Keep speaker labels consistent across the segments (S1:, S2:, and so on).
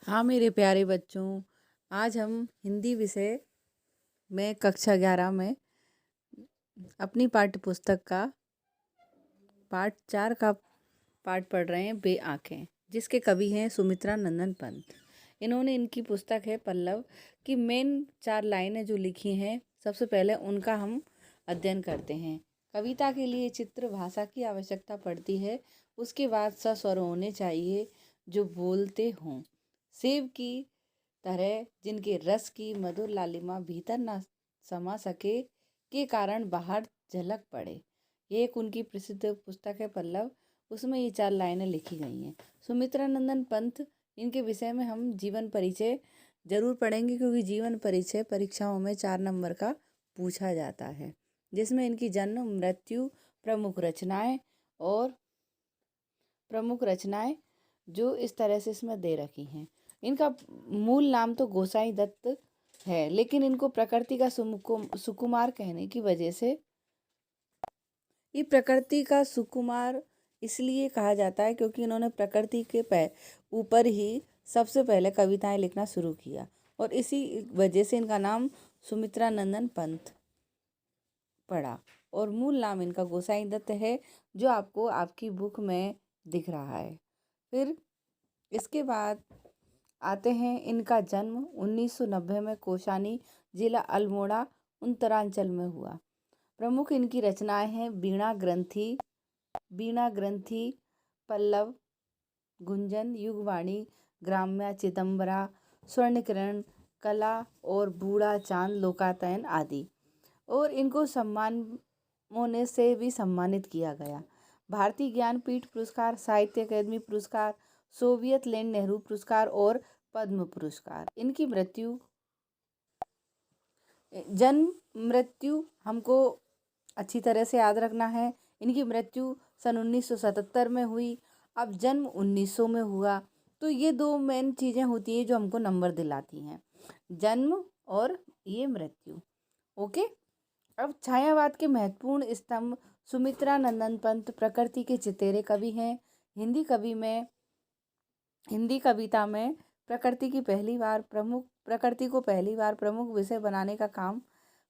S1: हाँ मेरे प्यारे बच्चों, आज हम हिंदी विषय में कक्षा 11 में अपनी पाठ्य पुस्तक का पाठ 4 का पाठ पढ़ रहे हैं, बे आँखें, जिसके कवि हैं सुमित्रा नंदन पंत। इन्होंने इनकी पुस्तक है पल्लव की मेन 4 लाइनें जो लिखी हैं, सबसे पहले उनका हम अध्ययन करते हैं। कविता के लिए चित्र भाषा की आवश्यकता पड़ती है। उसके बाद सस्वर होने चाहिए जो बोलते हों, सेब की तरह जिनके रस की मधुर लालिमा भीतर न समा सके के कारण बाहर झलक पड़े। ये एक उनकी प्रसिद्ध पुस्तक है पल्लव। उसमें ये 4 लाइनें लिखी गई हैं। सुमित्रा नंदन पंत, इनके विषय में हम जीवन परिचय जरूर पढ़ेंगे, क्योंकि जीवन परिचय परीक्षाओं में 4 नंबर का पूछा जाता है, जिसमें इनकी जन्म, मृत्यु, प्रमुख रचनाएं जो इस तरह से इसमें दे रखी हैं। इनका मूल नाम तो गोसाई दत्त है, लेकिन इनको प्रकृति का सुकुमार कहने की वजह से ये प्रकृति का सुकुमार इसलिए कहा जाता है क्योंकि इन्होंने प्रकृति के ऊपर ही सबसे पहले कविताएं लिखना शुरू किया, और इसी वजह से इनका नाम सुमित्रा नंदन पंत पड़ा। और मूल नाम इनका गोसाई दत्त है, जो आपको आपकी बुक में दिख रहा है। फिर इसके बाद आते हैं, इनका जन्म 1990 में कोसानी, जिला अल्मोड़ा, उत्तरांचल में हुआ। प्रमुख इनकी रचनाएं हैं वीणा ग्रंथि, पल्लव, गुंजन, युगवाणी, ग्राम्या, चिदंबरा, स्वर्णकिरण, कला और बूढ़ा चांद, लोकायतन आदि। और इनको सम्मानों से भी सम्मानित किया गया। भारतीय ज्ञानपीठ पुरस्कार, साहित्य अकादमी पुरस्कार, सोवियत लैंड नेहरू पुरस्कार और पद्म पुरस्कार। इनकी जन्म मृत्यु हमको अच्छी तरह से याद रखना है। इनकी मृत्यु सन 1977 में हुई। अब जन्म 1900 में हुआ। तो ये 2 मेन चीज़ें होती हैं जो हमको नंबर दिलाती हैं, जन्म और ये मृत्यु। ओके। अब छायावाद के महत्वपूर्ण स्तंभ सुमित्रा नंदन पंत प्रकृति के चितेरे कवि हैं। हिंदी कविता में प्रकृति को पहली बार प्रमुख विषय बनाने का काम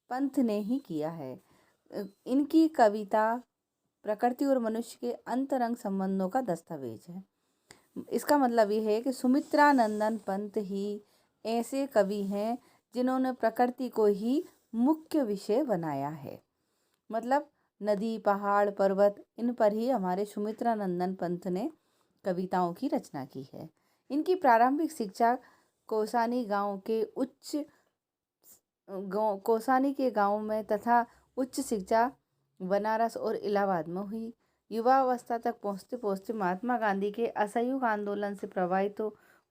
S1: पंत ने ही किया है। इनकी कविता प्रकृति और मनुष्य के अंतरंग संबंधों का दस्तावेज है। इसका मतलब ये है कि सुमित्रा नंदन पंत ही ऐसे कवि हैं जिन्होंने प्रकृति को ही मुख्य विषय बनाया है। मतलब नदी, पहाड़, पर्वत, इन पर ही हमारे सुमित्रा नंदन पंत ने कविताओं की रचना की है। इनकी प्रारंभिक शिक्षा कोसानी के गांव में तथा उच्च शिक्षा बनारस और इलाहाबाद में हुई। युवावस्था तक पहुँचते पहुँचते महात्मा गांधी के असहयोग आंदोलन से प्रभावित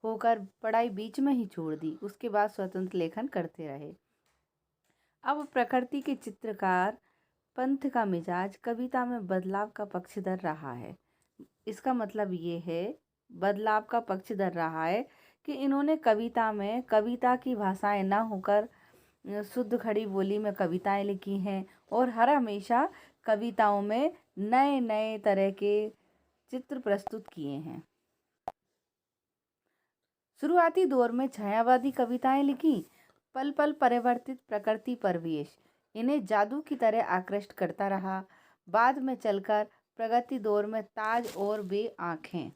S1: होकर पढ़ाई बीच में ही छोड़ दी। उसके बाद स्वतंत्र लेखन करते रहे। अब प्रकृति के चित्रकार पंत का मिजाज कविता में बदलाव का पक्षधर रहा है। इसका मतलब ये है, बदलाव का पक्षधर रहा है कि इन्होंने कविता में कविता की भाषाएं न होकर शुद्ध खड़ी बोली में कविताएं लिखी हैं, और हर हमेशा कविताओं में नए नए तरह के चित्र प्रस्तुत किए हैं। शुरुआती दौर में छायावादी कविताएं लिखी। पल पल परिवर्तित प्रकृति परिवेश इन्हें जादू की तरह आकृष्ट करता रहा। बाद में चलकर प्रगति दौर में ताज और बे आंखें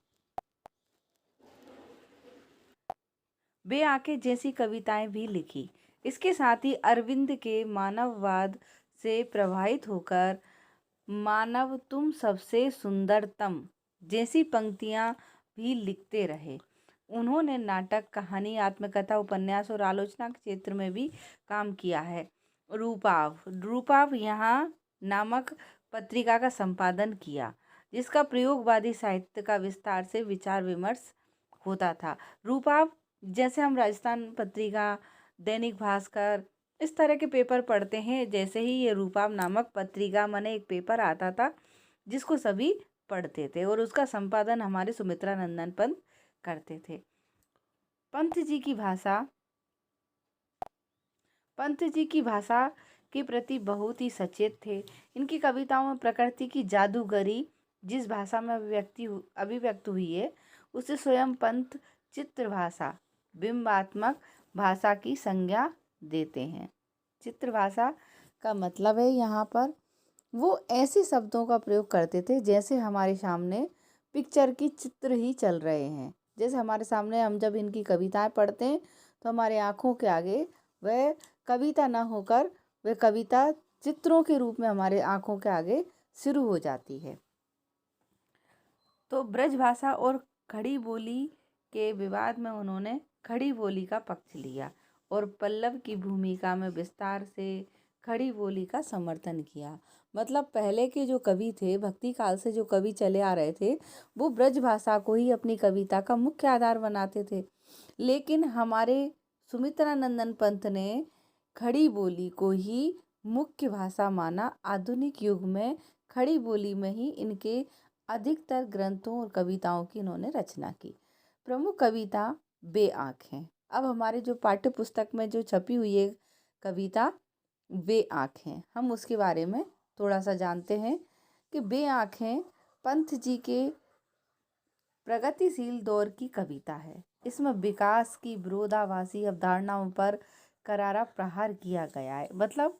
S1: जैसी कविताएं भी लिखी। इसके साथ ही अरविंद के मानववाद से प्रभावित होकर मानव तुम सबसे सुंदरतम जैसी पंक्तियां भी लिखते रहे। उन्होंने नाटक, कहानी, आत्मकथा, उपन्यास और आलोचना के क्षेत्र में भी काम किया है। रूपाव यहाँ नामक पत्रिका का संपादन किया, जिसका प्रयोगवादी साहित्य का विस्तार से विचार विमर्श होता था। रूपाव जैसे हम राजस्थान पत्रिका, दैनिक भास्कर, इस तरह के पेपर पढ़ते हैं, जैसे ही ये रूपाव नामक पत्रिका माने एक पेपर आता था जिसको सभी पढ़ते थे, और उसका संपादन हमारे सुमित्रा नंदन पंत करते थे। पंत जी की भाषा के प्रति बहुत ही सचेत थे। इनकी कविताओं में प्रकृति की जादूगरी जिस भाषा में अभिव्यक्त हुई है, उसे स्वयं पंत चित्र भाषा बिंबात्मक भाषा की संज्ञा देते हैं। चित्र भाषा का मतलब है यहाँ पर वो ऐसे शब्दों का प्रयोग करते थे जैसे हमारे सामने पिक्चर की चित्र ही चल रहे हैं। जैसे हमारे सामने हम जब इनकी कविताएं पढ़ते हैं तो हमारे आँखों के आगे वह कविता न होकर वह कविता चित्रों के रूप में हमारे आँखों के आगे शुरू हो जाती है। तो ब्रज भाषा और खड़ी बोली के विवाद में उन्होंने खड़ी बोली का पक्ष लिया और पल्लव की भूमिका में विस्तार से खड़ी बोली का समर्थन किया। मतलब पहले के जो कवि थे, भक्ति काल से जो कवि चले आ रहे थे, वो ब्रज भाषा को ही अपनी कविता का मुख्य आधार बनाते थे। लेकिन हमारे सुमित्रा नंदन पंत ने खड़ी बोली को ही मुख्य भाषा माना। आधुनिक युग में खड़ी बोली में ही इनके अधिकतर ग्रंथों और कविताओं की इन्होंने रचना की। प्रमुख कविता बेआँखें। अब हमारे जो पाठ्य पुस्तक में जो छपी हुई है कविता बेआँखें, हम उसके बारे में थोड़ा सा जानते हैं कि बेआँखें पंत जी के प्रगतिशील दौर की कविता है। इसमें विकास की विरोधाभासी अवधारणाओं पर करारा प्रहार किया गया है। मतलब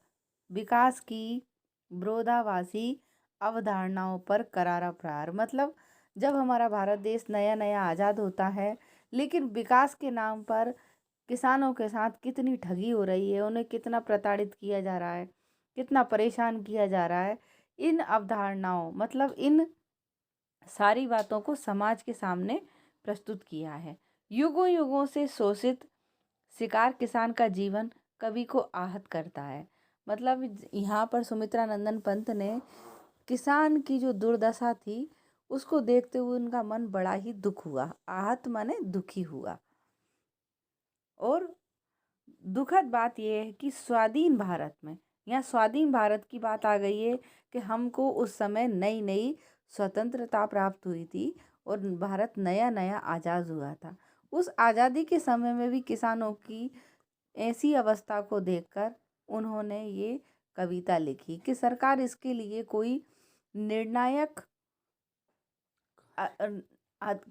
S1: विकास की विरोधाभासी अवधारणाओं पर करारा प्रहार, मतलब जब हमारा भारत देश नया नया आज़ाद होता है लेकिन विकास के नाम पर किसानों के साथ कितनी ठगी हो रही है, उन्हें कितना प्रताड़ित किया जा रहा है, कितना परेशान किया जा रहा है, इन अवधारणाओं मतलब इन सारी बातों को समाज के सामने प्रस्तुत किया है। युगों युगों से शोषित शिकार किसान का जीवन कवि को आहत करता है। मतलब यहाँ पर सुमित्रा नंदन पंत ने किसान की जो दुर्दशा थी उसको देखते हुए उनका मन बड़ा ही दुख हुआ। आहत माने दुखी हुआ। और दुखद बात यह है कि स्वाधीन भारत में, यहाँ स्वाधीन भारत की बात आ गई है कि हमको उस समय नई नई स्वतंत्रता प्राप्त हुई थी और भारत नया नया आज़ाद हुआ था। उस आज़ादी के समय में भी किसानों की ऐसी अवस्था को देखकर उन्होंने ये कविता लिखी कि सरकार इसके लिए कोई निर्णायक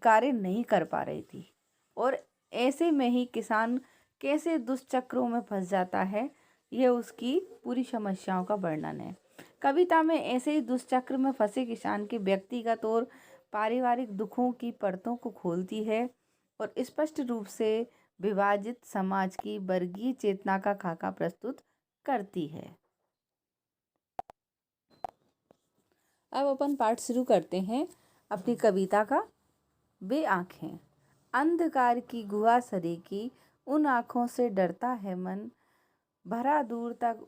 S1: कार्य नहीं कर पा रही थी और ऐसे में ही किसान कैसे दुष्चक्रों में फंस जाता है, यह उसकी पूरी समस्याओं का वर्णन है। कविता में ऐसे ही दुष्चक्र में फंसे किसान के व्यक्तिगत और पारिवारिक दुखों की परतों को खोलती है और स्पष्ट रूप से विभाजित समाज की वर्गीय चेतना का खाका प्रस्तुत करती है। अब अपन पाठ शुरू करते हैं अपनी कविता का। बेआँखें। अंधकार की गुहा सरीकी उन आँखों से डरता है मन, भरा दूर तक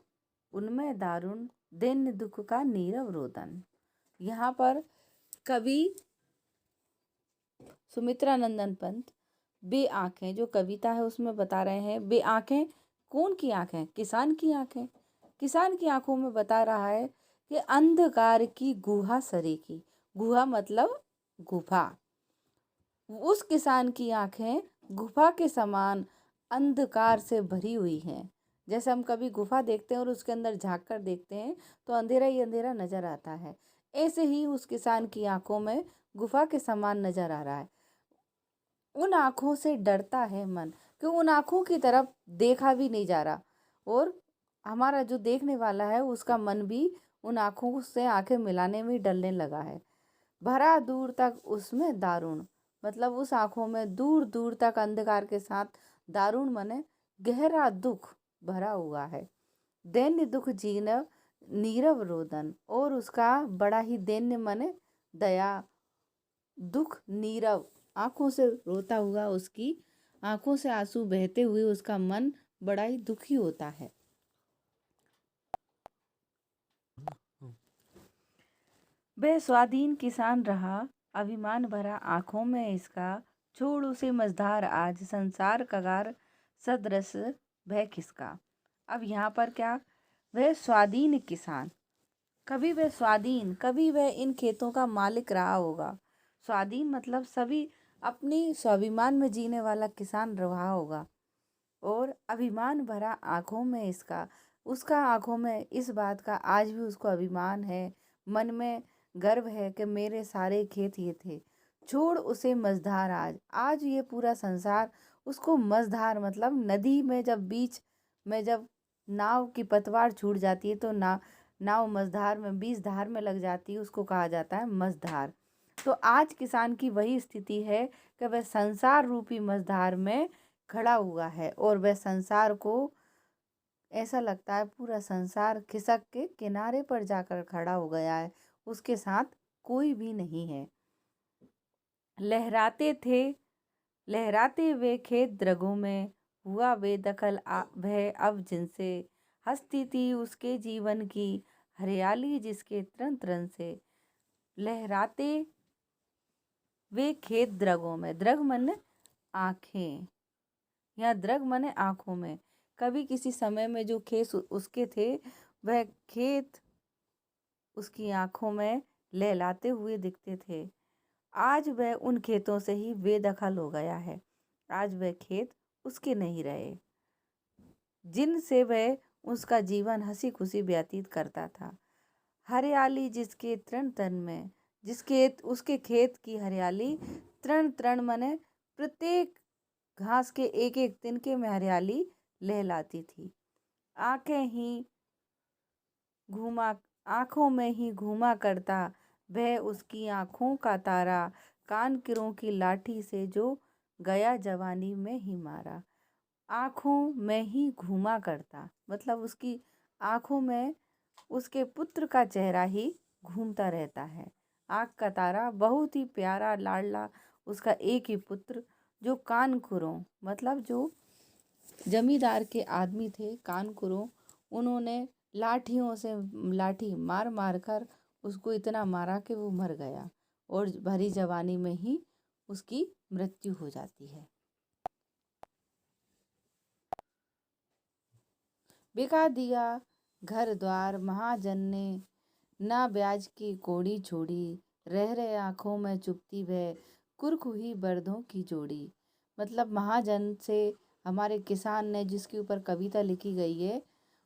S1: उनमें दारुण दैन्य दुख का नीरव रोदन। यहाँ पर कवि सुमित्रा नंदन पंत बेआँखें जो कविता है उसमें बता रहे हैं। बेआँखें कौन की आँखें? किसान की आँखें। किसान की आँखों में बता रहा है कि अंधकार की गुहा सरीकी। गुहा मतलब गुफा। उस किसान की आँखें गुफा के समान अंधकार से भरी हुई हैं। जैसे हम कभी गुफा देखते हैं और उसके अंदर झांक कर देखते हैं तो अंधेरा ही अंधेरा नजर आता है, ऐसे ही उस किसान की आंखों में गुफा के समान नजर आ रहा है। उन आंखों से डरता है मन, कि उन आंखों की तरफ देखा भी नहीं जा रहा और हमारा जो देखने वाला है उसका मन भी उन आंखों से आंखें मिलाने में डरने लगा है। भरा दूर तक उसमें दारुण, मतलब उस आंखों में दूर दूर तक अंधकार के साथ दारुण मने गहरा दुख भरा हुआ है। दैन्य दुख जीनव नीरव रोदन, और उसका बड़ा ही दैन्य मने दया, दुख नीरव आंखों से रोता हुआ, उसकी आंखों से आंसू बहते हुए उसका मन बड़ा ही दुखी होता है। वह स्वाधीन किसान रहा, अभिमान भरा आंखों में इसका, छोड़ उसे मझधार आज संसार कगार सदृश भय किसका। अब यहाँ पर क्या, वह स्वाधीन किसान, कभी वह स्वाधीन, कभी वह इन खेतों का मालिक रहा होगा। स्वाधीन मतलब सभी अपनी स्वाभिमान में जीने वाला किसान रहा होगा। और अभिमान भरा आंखों में इसका, उसका आंखों में इस बात का आज भी उसको अभिमान है, मन में गर्व है कि मेरे सारे खेत ये थे। छोड़ उसे मझधार आज, आज ये पूरा संसार उसको मझधार मतलब नदी में जब बीच में जब नाव की पतवार छूट जाती है तो नाव मझधार में बीच धार में लग जाती है, उसको कहा जाता है मझधार। तो आज किसान की वही स्थिति है कि वह संसार रूपी मझधार में खड़ा हुआ है और वह संसार को ऐसा लगता है पूरा संसार खिसक के किनारे पर जाकर खड़ा हो गया है, उसके साथ कोई भी नहीं है। लहराते वे खेत द्रगों में, हुआ बेदखल वह अब जिनसे, हस्ती थी उसके जीवन की हरियाली जिसके तृण तृण से। लहराते वे खेत द्रगों में, द्रग मन आँखें, या द्रग मने आँखों में। कभी किसी समय में जो खेत उसके थे वह खेत उसकी आँखों में लहलाते हुए दिखते थे। आज वह उन खेतों से ही बेदखल हो गया है। आज वह खेत उसके नहीं रहे जिनसे वह उसका जीवन हंसी खुशी व्यतीत करता था। हरियाली जिसके तृण तन में, जिसके उसके खेत की हरियाली तृण तृण मने प्रत्येक घास के एक एक तिनके में हरियाली लहलाती थी। आंखों में ही घूमा करता वह उसकी आंखों का तारा, कानकिरों की लाठी से जो गया जवानी में ही मारा। आंखों में ही घूमा करता मतलब उसकी आंखों में उसके पुत्र का चेहरा ही घूमता रहता है। आँख का तारा बहुत ही प्यारा लाडला उसका एक ही पुत्र, जो कानकुरों मतलब जो जमींदार के आदमी थे कानकुरों, उन्होंने लाठियों से लाठी मार मार कर उसको इतना मारा कि वो मर गया और भरी जवानी में ही उसकी मृत्यु हो जाती है। बिका दिया घर द्वार महाजन ने, ना ब्याज की कोड़ी छोड़ी, रह रहे आँखों में चुपती वह कुर्क हुई बर्दों की जोड़ी। मतलब महाजन से हमारे किसान ने जिसके ऊपर कविता लिखी गई है,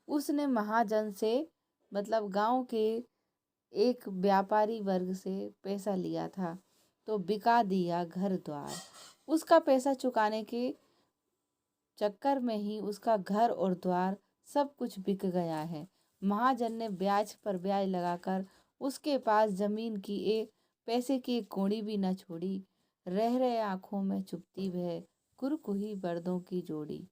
S1: उसने महाजन से मतलब गांव के एक व्यापारी वर्ग से पैसा लिया था, तो बिका दिया घर द्वार। उसका पैसा चुकाने के चक्कर में ही उसका घर और द्वार सब कुछ बिक गया है। महाजन ने ब्याज पर ब्याज लगाकर उसके पास जमीन की एक पैसे की एक कौड़ी भी न छोड़ी। रह रहे आँखों में चुपती वह कुर्क हुई बर्दों की जोड़ी।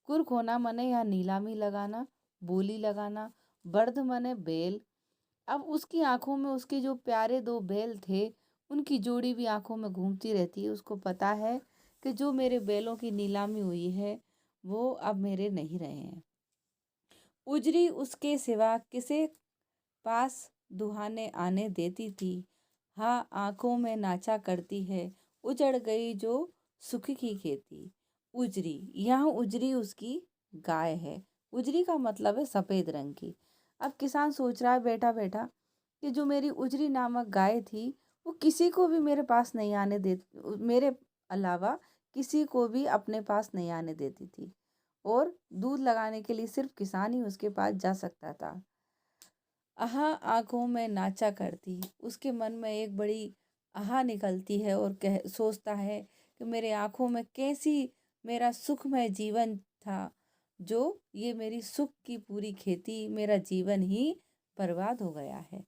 S1: कुर्क होना मने यहाँ नीलामी लगाना, बोली लगाना। बर्द मने बैल। अब उसकी आंखों में उसके जो प्यारे दो बैल थे उनकी जोड़ी भी आंखों में घूमती रहती है। उसको पता है कि जो मेरे बैलों की नीलामी हुई है वो अब मेरे नहीं रहे हैं। उजरी उसके सिवा किसे पास दुहाने आने देती थी। हाँ आंखों में नाचा करती है, उजड़ गई जो सुख की खेती। उजरी, यहाँ उजरी उसकी गाय है। उजरी का मतलब है सफ़ेद रंग की। अब किसान सोच रहा है बैठा बैठा कि जो मेरी उजरी नामक गाय थी वो किसी को भी मेरे पास नहीं आने दे, मेरे अलावा किसी को भी अपने पास नहीं आने देती थी और दूध लगाने के लिए सिर्फ किसान ही उसके पास जा सकता था। आहा आंखों में नाचा करती, उसके मन में एक बड़ी आहा निकलती है और सोचता है कि मेरे आंखों में कैसी मेरा सुखमय जीवन था, जो ये मेरी सुख की पूरी खेती मेरा जीवन ही बर्बाद हो गया है।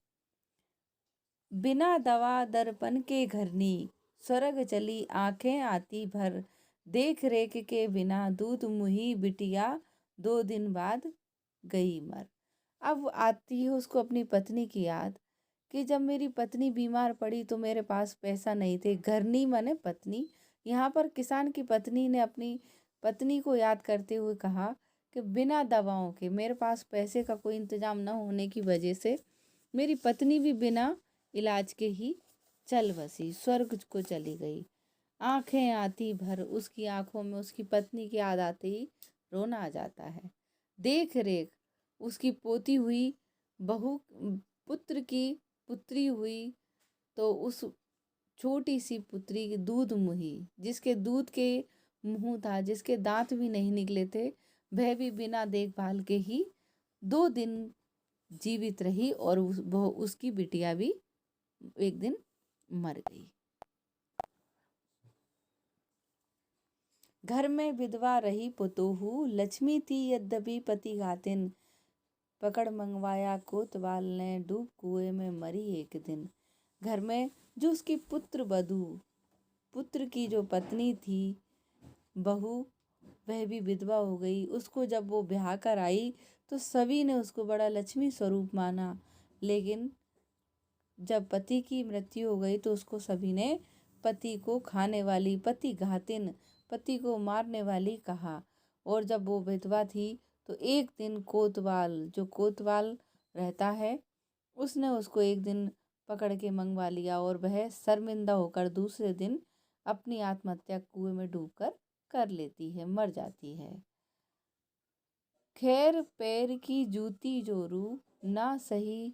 S1: बिना दवा दर्पण के घरनी, स्वर्ग चली आंखें आती भर, देख रेख के बिना दूध मुही बिटिया, 2 दिन बाद गई मर। अब आती है उसको अपनी पत्नी की याद कि जब मेरी पत्नी बीमार पड़ी तो मेरे पास पैसा नहीं थे। घरनी माने पत्नी। यहाँ पर किसान की पत्नी ने अपनी पत्नी को याद करते हुए कहा कि बिना दवाओं के, मेरे पास पैसे का कोई इंतजाम न होने की वजह से मेरी पत्नी भी बिना इलाज के ही चल बसी, स्वर्ग को चली गई। आंखें आती भर, उसकी आंखों में उसकी पत्नी की याद आते ही रोना आ जाता है। देख रेख उसकी पोती हुई बहू, पुत्र की पुत्री हुई, तो उस छोटी सी पुत्री की दूध मुही, जिसके दूध के मुंह था, जिसके दांत भी नहीं निकले थे, वह भी बिना देखभाल के ही 2 दिन जीवित रही और उसकी बिटिया भी एक दिन मर गई। घर में विधवा रही पुतोहू, लक्ष्मी थी यद्यपि पति घातिन। पकड़ मंगवाया कोतवाल ने, डूब कुएं में मरी एक दिन। घर में जो उसकी पुत्र की जो पत्नी थी, बहू, वह भी विधवा हो गई। उसको जब वो ब्याह कर आई तो सभी ने उसको बड़ा लक्ष्मी स्वरूप माना, लेकिन जब पति की मृत्यु हो गई तो उसको सभी ने पति को खाने वाली, पति घातिन, पति को मारने वाली कहा। और जब वो विधवा थी तो एक दिन जो कोतवाल रहता है, उसने उसको एक दिन पकड़ के मंगवा लिया और वह शर्मिंदा होकर दूसरे दिन अपनी आत्महत्या कुएं में डूबकर कर लेती है, मर जाती है। खैर पैर की जूती जोरू, ना सही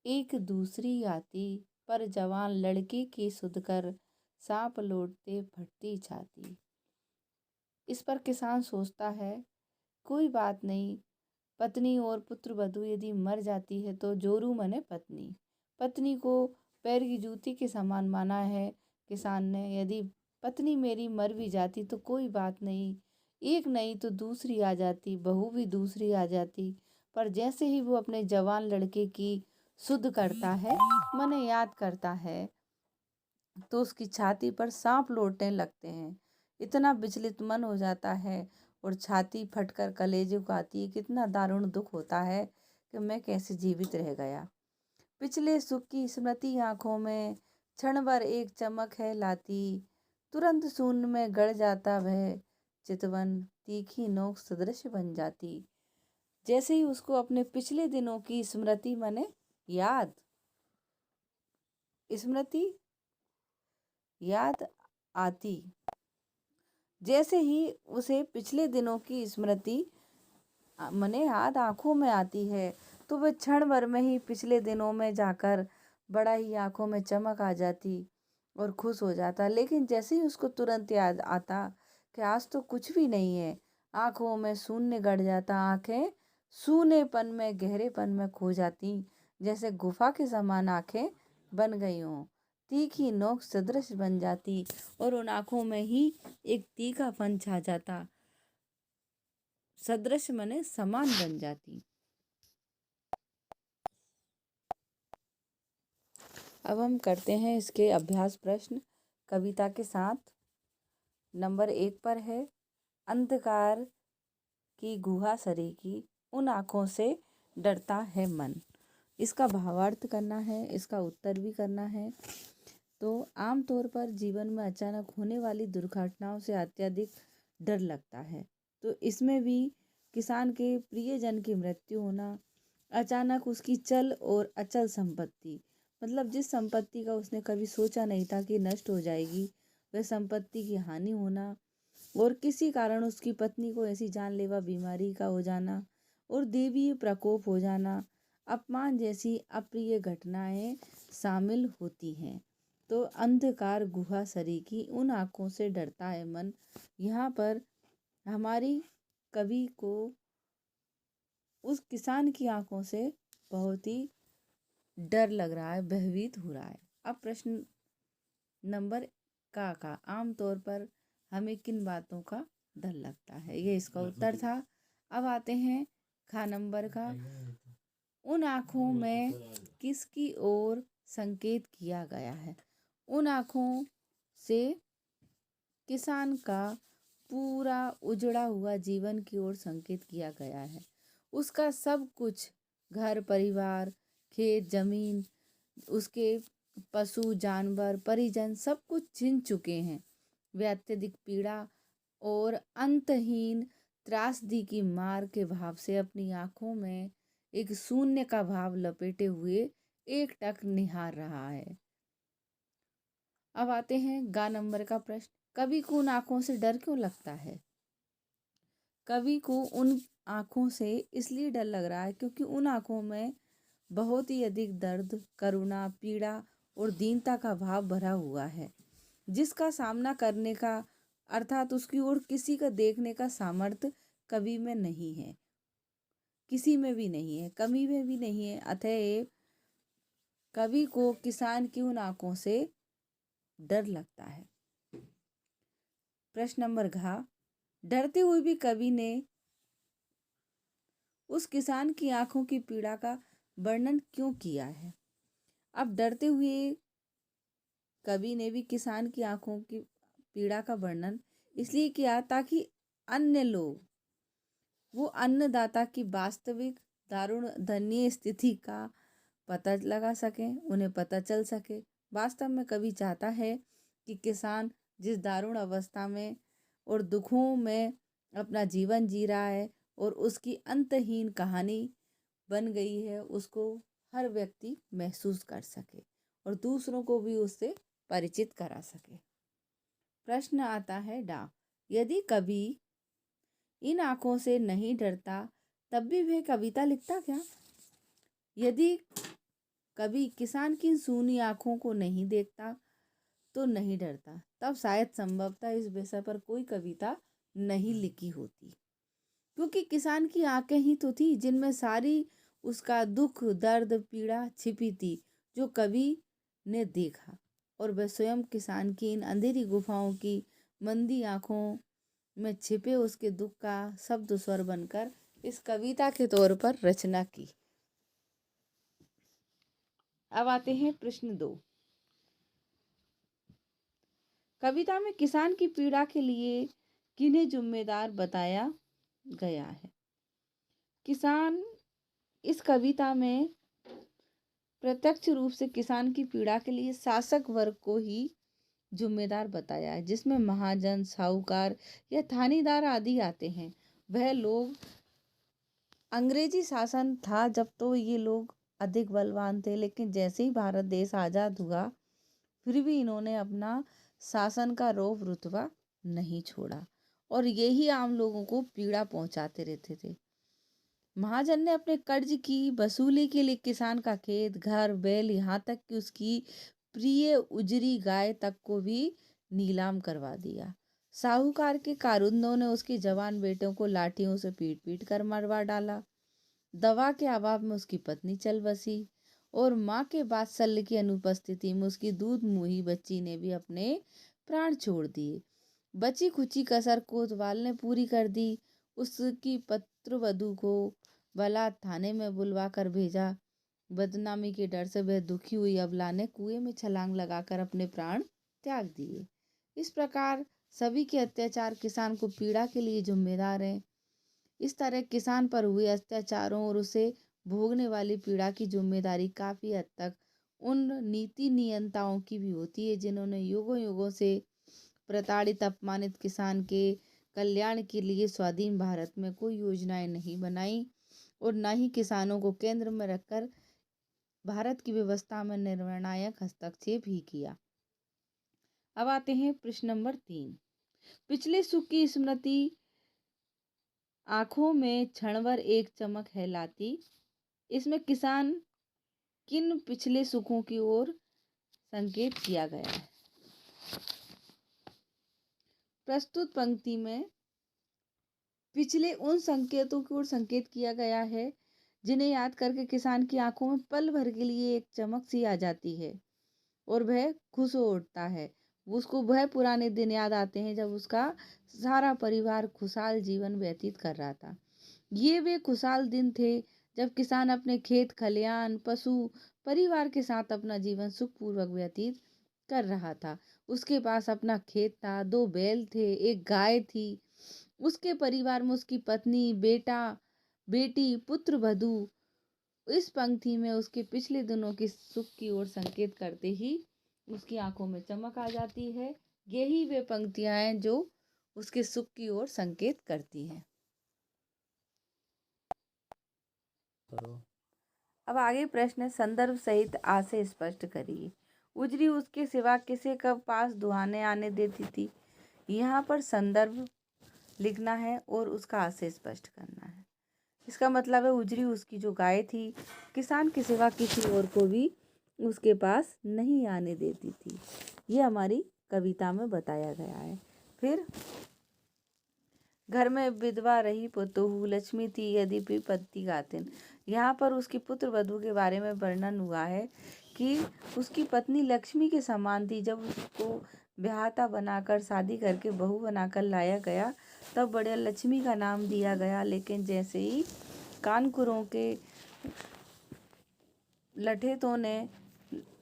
S1: एक दूसरी आती। पर जवान लड़के की सुध कर, सांप लौटते फटती छाती। इस पर किसान सोचता है, कोई बात नहीं, पत्नी और पुत्र वधू यदि मर जाती है तो जोरू मने पत्नी को पैर की जूती के समान माना है किसान ने। यदि पत्नी मेरी मर भी जाती तो कोई बात नहीं, एक नहीं तो दूसरी आ जाती, बहू भी दूसरी आ जाती। पर जैसे ही वो अपने जवान लड़के की सुध करता है, मने याद करता है, तो उसकी छाती पर सांप लौटने लगते हैं। इतना विचलित मन हो जाता है और छाती फटकर कलेजे को आती है। कितना दारुण दुख होता है कि मैं कैसे जीवित रह गया। पिछले सुख की स्मृति आंखों में, क्षण भर एक चमक है लाती। तुरंत शून्य में गड़ जाता वह चितवन, तीखी नोक सदृश बन जाती। जैसे ही उसको अपने पिछले दिनों की स्मृति मने याद आती, जैसे ही उसे पिछले दिनों की स्मृति मने याद आंखों में आती है, तो वह क्षण भर में ही पिछले दिनों में जाकर बड़ा ही आंखों में चमक आ जाती और खुश हो जाता। लेकिन जैसे ही उसको तुरंत याद आता कि आज तो कुछ भी नहीं है, आंखों में शून्य गड़ जाता। आंखें सूनेपन में, गहरेपन में खो जाती, जैसे गुफा के समान आंखें बन गई हों। तीखी नोक सदृश बन जाती और उन आंखों में ही एक तीखापन छा जाता। सदृश मने समान बन जाती। अब हम करते हैं इसके अभ्यास प्रश्न कविता के साथ। नंबर 1 पर है, अंधकार की गुहा सरीखी, उन आँखों से डरता है मन। इसका भावार्थ करना है, इसका उत्तर भी करना है। तो आमतौर पर जीवन में अचानक होने वाली दुर्घटनाओं से अत्यधिक डर लगता है। तो इसमें भी किसान के प्रियजन की मृत्यु होना, अचानक उसकी चल और अचल संपत्ति, मतलब जिस संपत्ति का उसने कभी सोचा नहीं था कि नष्ट हो जाएगी, वह संपत्ति की हानि होना, और किसी कारण उसकी पत्नी को ऐसी जानलेवा बीमारी का हो जाना और दैवीय प्रकोप हो जाना, अपमान जैसी अप्रिय घटनाएं शामिल होती हैं। तो अंधकार गुहा सरीखी, उन आँखों से डरता है मन। यहाँ पर हमारी कवि को उस किसान की आंखों से बहुत ही डर लग रहा है, भयभीत हो रहा है। अब प्रश्न नंबर का आमतौर पर हमें किन बातों का डर लगता है, ये इसका उत्तर था। अब आते हैं खा नंबर का, उन आँखों में किसकी ओर संकेत किया गया है। उन आँखों से किसान का पूरा उजड़ा हुआ जीवन की ओर संकेत किया गया है। उसका सब कुछ, घर परिवार, खेत जमीन, उसके पशु जानवर परिजन, सब कुछ छिन चुके हैं। वे अत्यधिक पीड़ा और अंतहीन त्रासदी की मार के भाव से अपनी आंखों में एक शून्य का भाव लपेटे हुए एकटक निहार रहा है। अब आते हैं गा नंबर का प्रश्न, कवि को उन आंखों से डर क्यों लगता है। कवि को उन आंखों से इसलिए डर लग रहा है क्योंकि उन आंखों में बहुत ही अधिक दर्द, करुणा, पीड़ा और दीनता का भाव भरा हुआ है, जिसका सामना करने का, अर्थात उसकी ओर किसी का देखने का सामर्थ्य कवि में नहीं है, किसी में भी नहीं है, कवि में भी नहीं है। अतएव कवि को किसान की उन आंखों से डर लगता है। प्रश्न नंबर घ, डरते हुए भी कवि ने उस किसान की आंखों की पीड़ा का वर्णन क्यों किया है? अब डरते हुए कवि ने भी किसान की आंखों की पीड़ा का वर्णन इसलिए किया ताकि अन्य लोग वो अन्नदाता की वास्तविक दारुण दयनीय स्थिति का पता लगा सकें, उन्हें पता चल सके। वास्तव में कवि चाहता है कि किसान जिस दारुण अवस्था में और दुखों में अपना जीवन जी रहा है और उसकी अंतहीन कहानी बन गई है, उसको हर व्यक्ति महसूस कर सके और दूसरों को भी उससे परिचित करा सके। प्रश्न आता है डा, यदि कवि इन आंखों से नहीं डरता तब भी वह कविता लिखता क्या? यदि कवि किसान की सूनी आंखों को नहीं देखता तो नहीं डरता, तब शायद संभवतः इस विषय पर कोई कविता नहीं लिखी होती, क्योंकि किसान की आंखें ही तो थी जिनमें सारी उसका दुख दर्द पीड़ा छिपी थी, जो कवि ने देखा। और वह स्वयं किसान की इन अंधेरी गुफाओं की मंदी आंखों में छिपे उसके दुख का शब्द स्वर बनकर इस कविता के तौर पर रचना की। अब आते हैं प्रश्न 2। कविता में किसान की पीड़ा के लिए किन्हें जिम्मेदार बताया गया है? किसान इस कविता में प्रत्यक्ष रूप से किसान की पीड़ा के लिए शासक वर्ग को ही जिम्मेदार बताया है, जिसमें महाजन, साहूकार या थानेदार आदि आते हैं। वह लोग अंग्रेजी शासन था जब तो ये लोग अधिक बलवान थे, लेकिन जैसे ही भारत देश आज़ाद हुआ फिर भी इन्होंने अपना शासन का रौब रुतबा नहीं छोड़ा और यही आम लोगों को पीड़ा पहुंचाते रहते थे। महाजन ने अपने कर्ज की वसूली के लिए किसान का खेत, घर, बैल, यहाँ तक कि उसकी प्रिय उजरी गाय तक को भी नीलाम करवा दिया। साहूकार के कारुंदों ने उसके जवान बेटों को लाठियों से पीट पीट कर मरवा डाला। दवा के अभाव में उसकी पत्नी चल बसी और माँ के वात्सल्य की अनुपस्थिति में उसकी दूध मुही बच्ची ने भी अपने प्राण छोड़ दिए। बची खुची कसर कोतवाल ने पूरी कर दी। उसकी पुत्रवधू को बलात् थाने में बुलवा कर भेजा। बदनामी के डर से वह दुखी हुई अबला ने कुएं में छलांग लगाकर अपने प्राण त्याग दिए। इस प्रकार सभी के अत्याचार किसान को पीड़ा के लिए जिम्मेदार हैं। इस तरह किसान पर हुए अत्याचारों और उसे भोगने वाली पीड़ा की जिम्मेदारी काफ़ी हद तक उन नीति नियंताओं की भी होती है जिन्होंने युगों युगों से प्रताड़ित अपमानित किसान के कल्याण के लिए स्वाधीन भारत में कोई योजनाएं नहीं बनाई और न ही किसानों को केंद्र में रखकर भारत की व्यवस्था में निर्णायक हस्तक्षेप ही किया। अब आते हैं प्रश्न नंबर 3। पिछले सुख की स्मृति आंखों में क्षणभर एक चमक है लाती। इसमें किसान किन पिछले सुखों की ओर संकेत किया गया है? प्रस्तुत पंक्ति में पिछले उन संकेतों की ओर संकेत किया गया है जिन्हें याद करके किसान की आंखों में पल भर के लिए एक चमक सी आ जाती है और वह खुश हो उठता है। उसको वह पुराने दिन याद आते हैं जब उसका सारा परिवार खुशहाल जीवन व्यतीत कर रहा था। ये वे खुशहाल दिन थे जब किसान अपने खेत खलियान पशु परिवार के साथ अपना जीवन सुखपूर्वक व्यतीत कर रहा था। उसके पास अपना खेत था, 2 बैल थे, एक गाय थी। उसके परिवार में उसकी पत्नी, बेटा, बेटी, पुत्र वधू। इस पंक्ति में उसके पिछले दिनों की सुख की ओर संकेत करते ही उसकी आंखों में चमक आ जाती है। यही वे पंक्तियां हैं जो उसके सुख की ओर संकेत करती हैं। अब आगे प्रश्न है, संदर्भ सहित आशय स्पष्ट करिए। उजरी उसके सिवा किसे कब पास दुहाने आने देती थी? यहाँ पर संदर्भ लिखना है और उसका आशय स्पष्ट करना है। इसका मतलब है उजरी उसकी जो गाय थी किसान के सिवा किसी और को भी उसके पास नहीं आने देती थी। ये हमारी कविता में बताया गया है। फिर घर में विधवा रही पुतहु लक्ष्मी थी यद्यपि पति गातिन। यहाँ पर उसकी पुत्र वधू के बारे में वर्णन हुआ है कि उसकी पत्नी लक्ष्मी के समान थी। जब उसको ब्याहता बनाकर शादी करके बहू बनाकर लाया गया, तब बड़े लक्ष्मी का नाम दिया गया। लेकिन जैसे ही कानकुरों के लठेतों ने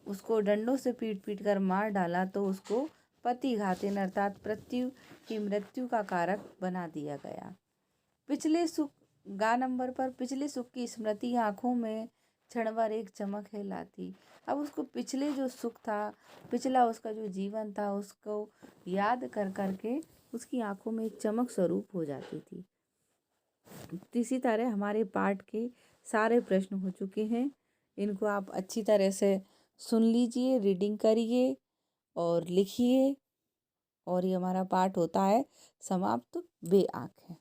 S1: उसको डंडों से पीट पीट कर मार डाला तो उसको पतिघातिन अर्थात मृत्यु का कारक बना दिया गया। पिछले सुख गा नंबर पर पिछले सुख की स्मृति आंखों में क्षण भर एक चमक है लाती। अब उसको पिछले जो सुख था, पिछला उसका जो जीवन था, उसको याद कर करके उसकी आंखों में एक चमक स्वरूप हो जाती थी। इसी तरह हमारे पाठ के सारे प्रश्न हो चुके हैं। इनको आप अच्छी तरह से सुन लीजिए, रीडिंग करिए और लिखिए। और ये हमारा पाठ होता है समाप्त। वे आँखें।